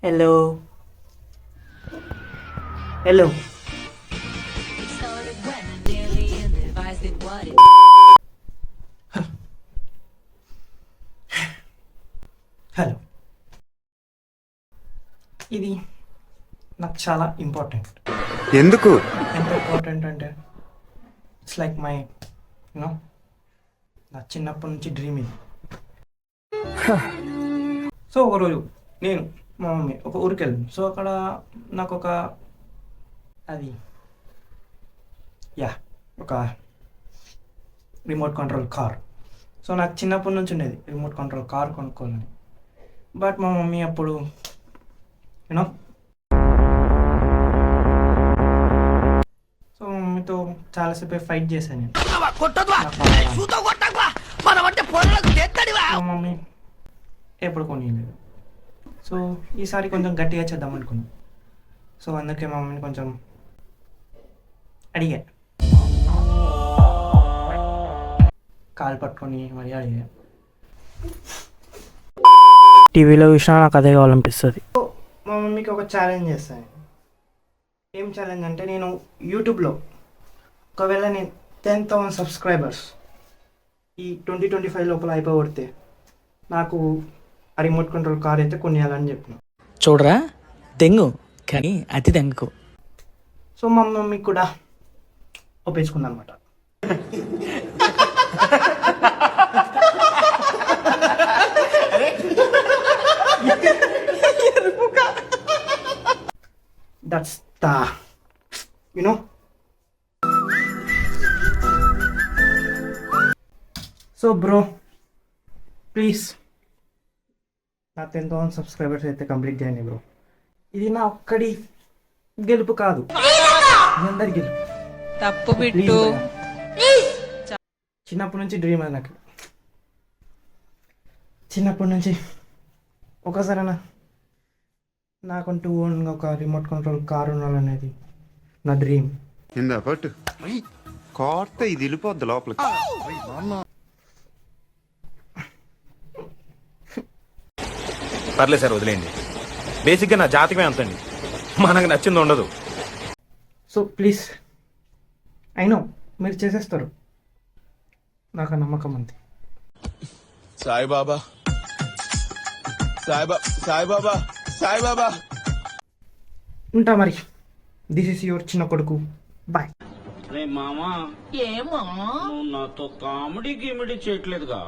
Hello hello hello ఇది నాకు చాలా ఇంపార్టెంట్. ఎందుకు? ఎంత ఇంపార్టెంట్ అంటే ఇట్స్ లైక్ మై యూనో నా చిన్నప్పటి నుంచి డ్రీమ్ ఇది. సో ఒకరోజు నేను మా మమ్మీ ఒక ఊరికి వెళ్ళాను. సో అక్కడ నాకు ఒక అది ఒక రిమోట్ కంట్రోల్ కార్. సో నాకు చిన్నప్పటి నుంచి ఉండేది రిమోట్ కంట్రోల్ కార్ కొనుక్కోవాలని. బట్ మా మమ్మీ అప్పుడు యూనో సో మా మమ్మీతో చాలాసేపు ఫైట్ చేశాను నేను. మా మమ్మీ ఎప్పుడు కొనియలేదు. సో ఈసారి కొంచెం గట్టిగా చేద్దాం అనుకున్నాం. సో అందుకే మా మమ్మీని కొంచెం అడిగా, కాలు పట్టుకొని మరి అడిగా. టీవీలో చూసినా నాకు అదే కావాలనిపిస్తుంది. సో మా మమ్మీకి ఒక ఛాలెంజ్ చేస్తాను. ఏం ఛాలెంజ్ అంటే నేను యూట్యూబ్లో ఒకవేళ నేను 10,000 సబ్స్క్రైబర్స్ ఈ 2025 లోపల అయిపోగొడితే నాకు ఆ రిమోట్ కంట్రోల్ కార్ అయితే కొనియాలని చెప్పిన. చూడరా దెంగు కానీ అతి దెంగకు. సో మా మమ్మీ కూడా ఒప్పించుకుంది అనమాట. That's the you know. So bro please నా 10,000 సబ్స్క్రైబర్స్ అయితే కంప్లీట్ చేయండి బ్రో. ఇది నా ఒక్కడి గెలుపు కాదు, మీ అందరి గెలుపు. తప్పు బిట్టు. చిన్నప్పటి నుంచి డ్రీమ్ అది నాకు. చిన్నప్పటి నుంచి ఒకసారైనా నాకంటూ ఓన్గా ఒక రిమోట్ కంట్రోల్ కార్ ఉండాలనేది నా డ్రీమ్. ఇందా పట్టు కోర్త ఇది వెళ్ళిపోద్ది లోపలికి. పర్లేదు సార్, వదిలేండి. బేసిక్గా నా జాతకమే అంతండి, మనకు నచ్చింది ఉండదు. సో ప్లీజ్, అయినో మీరు చేసేస్తారు, నాకు ఆ నమ్మకం అంతే. సాయిబాబా సాయిబాబా సాయిబాబా. ఉంటా మరి. దిస్ ఇస్ యువర్ చిన్న కొడుకు. బాయ్. మామా ఏమో నాతో కామెడీ గిమిడీ చేయట్లేదుగా.